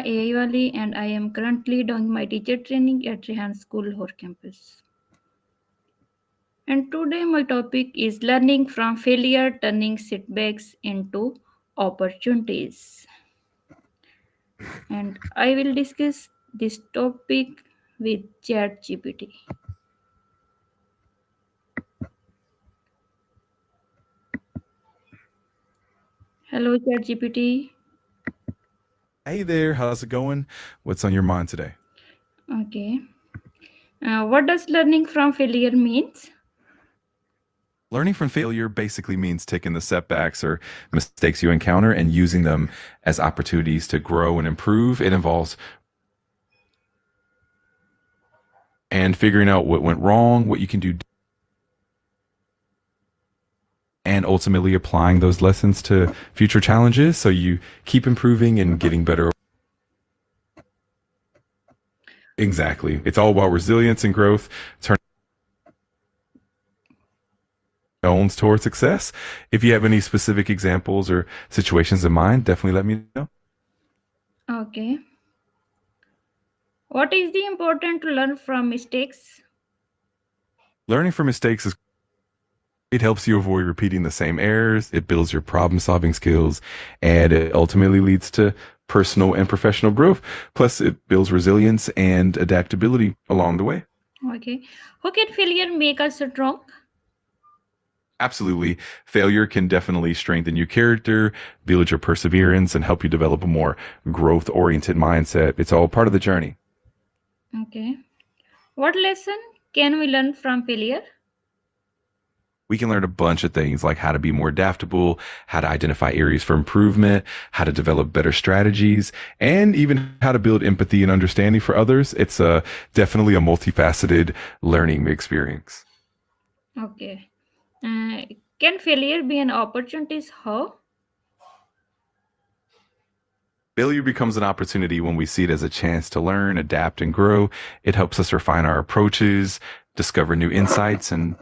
AI Wali and I am currently doing my teacher training at Rehan School, Lahore campus. And today my topic is learning from failure, turning setbacks into opportunities. And I will discuss this topic with ChatGPT. Hello ChatGPT. Hey there, how's it going? What's on your mind today? Okay. What does learning from failure means? Learning from failure basically means taking the setbacks or mistakes you encounter and using them as opportunities to grow and improve. It involves and figuring out what went wrong, what you can do, and ultimately applying those lessons to future challenges so you keep improving and getting better. Exactly. It's all about resilience and growth, turning owns toward success. If you have any specific examples or situations in mind, definitely let me know. Okay. What is the important to learn from mistakes? Learning from mistakes is it helps you avoid repeating the same errors. It builds your problem solving skills and it ultimately leads to personal and professional growth. Plus, it builds resilience and adaptability along the way. Okay. How can failure make us strong? Absolutely. Failure can definitely strengthen your character, build your perseverance, and help you develop a more growth oriented mindset. It's all part of the journey. Okay. What lesson can we learn from failure? We can learn a bunch of things like how to be more adaptable, how to identify areas for improvement, how to develop better strategies, and even how to build empathy and understanding for others. It's definitely a multifaceted learning experience. Okay. Uh, can failure be an opportunity? How? Failure becomes an opportunity when we see it as a chance to learn, adapt, and grow. It helps us refine our approaches, discover new insights, and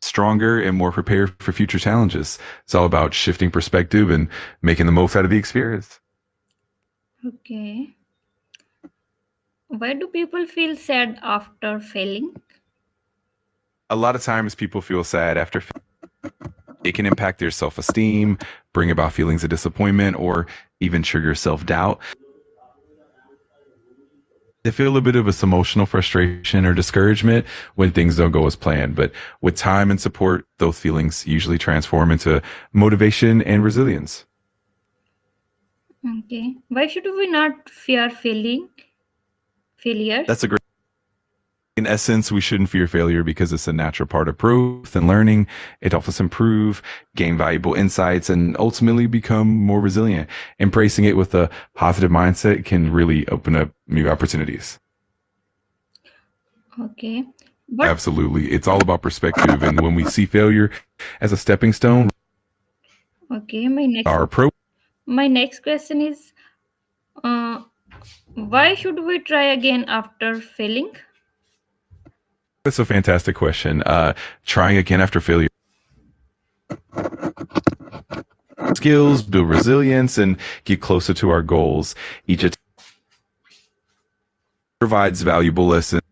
stronger and more prepared for future challenges. It's all about shifting perspective and making the most out of the experience. Okay. Why do people feel sad after failing? A lot of times people feel sad after it can impact their self-esteem, bring about feelings of disappointment, or even trigger self-doubt. They feel a bit of this emotional frustration or discouragement when things don't go as planned. But with time and support, those feelings usually transform into motivation and resilience. Okay. Why should we not fear failing? Failure? That's a great. In essence, we shouldn't fear failure because it's a natural part of growth and learning. It helps us improve, gain valuable insights, and ultimately become more resilient. Embracing it with a positive mindset can really open up new opportunities. Okay. What? Absolutely. It's all about perspective. And when we see failure as a stepping stone, Okay. our approach. My next question is, uh, why should we try again after failing? That's a fantastic question. Trying again after failure. Skills, build resilience, and get closer to our goals. Each attempt provides valuable lessons.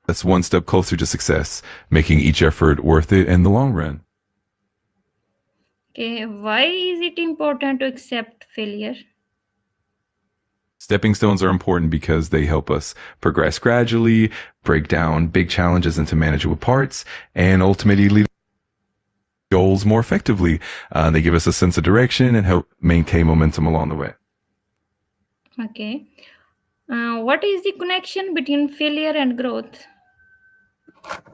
That's one step closer to success, making each effort worth it in the long run. Okay. Why is it important to accept failure? Stepping stones are important because they help us progress gradually, break down big challenges into manageable parts, and ultimately lead goals more effectively. They give us a sense of direction and help maintain momentum along the way. Okay. What is the connection between failure and growth?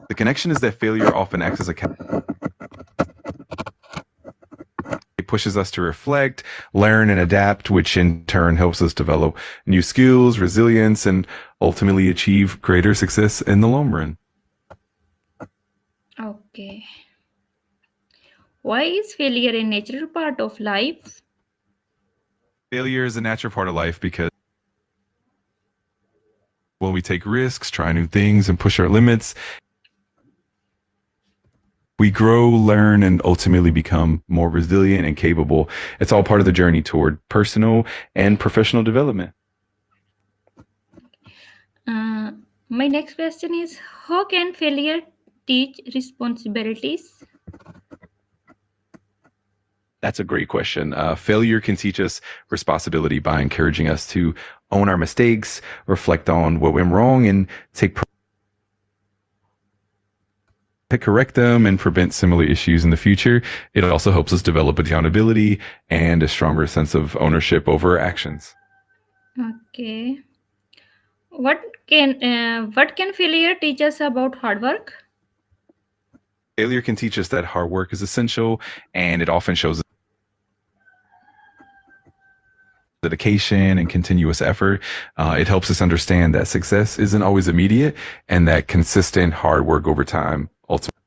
The connection is that failure often acts as a it pushes us to reflect, learn, and adapt, which in turn helps us develop new skills, resilience, and ultimately achieve greater success in the long run. Okay. Why is failure a natural part of life? Failure is a natural part of life because when we take risks, try new things, and push our limits, We grow, learn, and ultimately become more resilient and capable. It's all part of the journey toward personal and professional development. Uh, my next question is, how can failure teach responsibilities? That's a great question. Failure can teach us responsibility by encouraging us to own our mistakes, reflect on what went wrong, and take to correct them and prevent similar issues in the future. It also helps us develop accountability and a stronger sense of ownership over our actions. Okay. What can failure teach us about hard work? Failure can teach us that hard work is essential, and it often shows dedication and continuous effort. It helps us understand that success isn't always immediate and that consistent hard work over time ultimately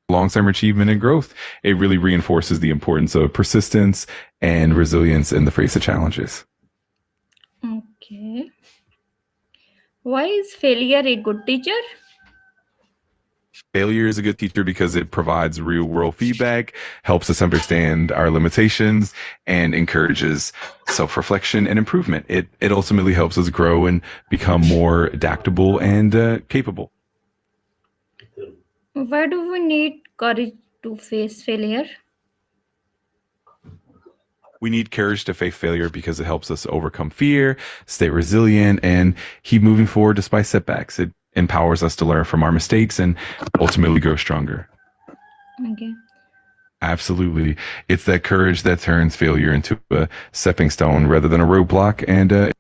long-term achievement and growth. It really reinforces the importance of persistence and resilience in the face of challenges. Okay. Why is failure a good teacher? Failure is a good teacher because it provides real world feedback, helps us understand our limitations, and encourages self reflection and improvement. It ultimately helps us grow and become more adaptable and capable. Why do we need courage to face failure? We need courage to face failure because it helps us overcome fear, stay resilient, and keep moving forward despite setbacks. It empowers us to learn from our mistakes and ultimately grow stronger. Okay. Absolutely. It's that courage that turns failure into a stepping stone rather than a roadblock, and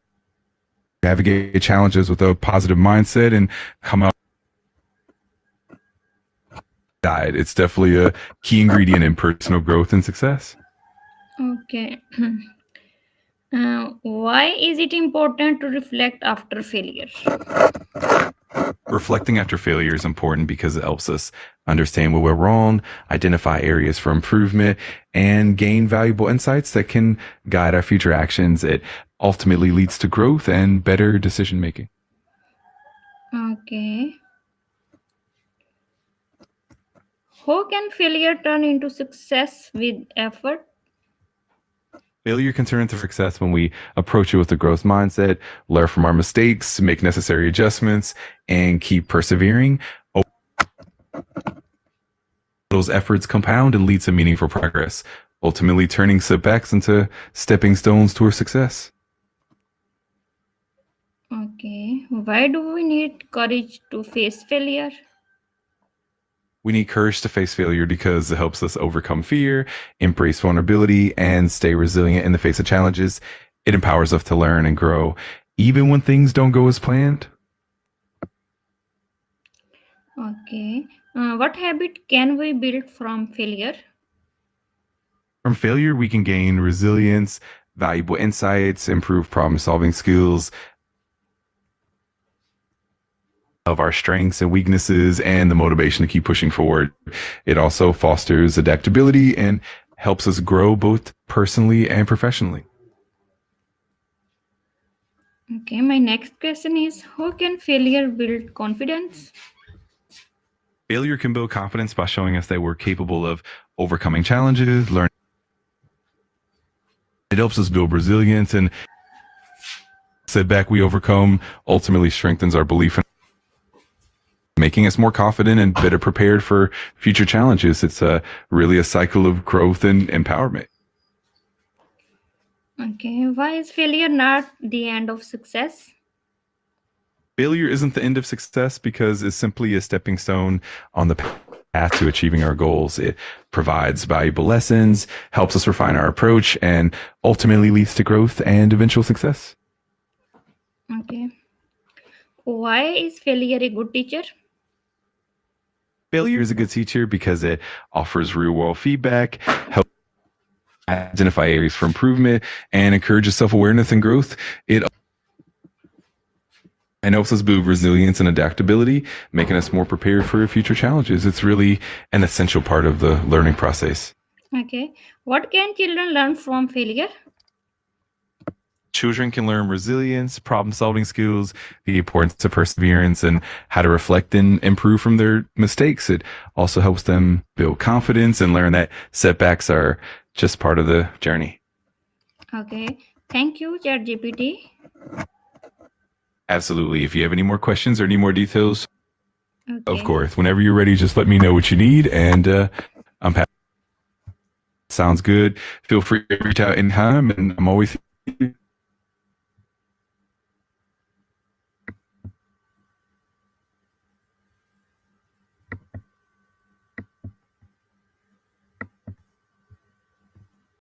navigate challenges with a positive mindset and come out died. It's definitely a key ingredient in personal growth and success. Okay. Why is it important to reflect after failure? Reflecting after failure is important because it helps us understand what went wrong, identify areas for improvement, and gain valuable insights that can guide our future actions. It ultimately leads to growth and better decision making. Okay. How can failure turn into success with effort? Failure can turn into success when we approach it with a growth mindset, learn from our mistakes, make necessary adjustments, and keep persevering. Those efforts compound and lead to meaningful progress, ultimately turning setbacks into stepping stones toward success. Okay. Why do we need courage to face failure? We need courage to face failure because it helps us overcome fear, embrace vulnerability, and stay resilient in the face of challenges. It empowers us to learn and grow, even when things don't go as planned. Okay. What habit can we build from failure? From failure, we can gain resilience, valuable insights, improve problem solving skills of our strengths and weaknesses, and the motivation to keep pushing forward. It also fosters adaptability and helps us grow both personally and professionally. Okay, my next question is, how can failure build confidence? Failure can build confidence by showing us that we're capable of overcoming challenges, learning. It helps us build resilience, and setback we overcome ultimately strengthens our belief in making us more confident and better prepared for future challenges. It's really a cycle of growth and empowerment. Okay, why is failure not the end of success? Failure isn't the end of success because it's simply a stepping stone on the path to achieving our goals. It provides valuable lessons, helps us refine our approach, and ultimately leads to growth and eventual success. Okay, why is failure a good teacher? Failure is a good teacher because it offers real world feedback, helps identify areas for improvement, and encourages self awareness and growth. It and helps us build resilience and adaptability, making us more prepared for future challenges. It's really an essential part of the learning process. Okay, what can children learn from failure? children can learn resilience, problem solving skills, the importance of perseverance, and how to reflect and improve from their mistakes. It also helps them build confidence and learn that setbacks are just part of the journey. Okay. Thank you, ChatGPT. Absolutely. If you have any more questions or any more details, of Okay. course, whenever you're ready, just let me know what you need, and I'm happy. Sounds good. Feel free to reach out anytime, and I'm always here.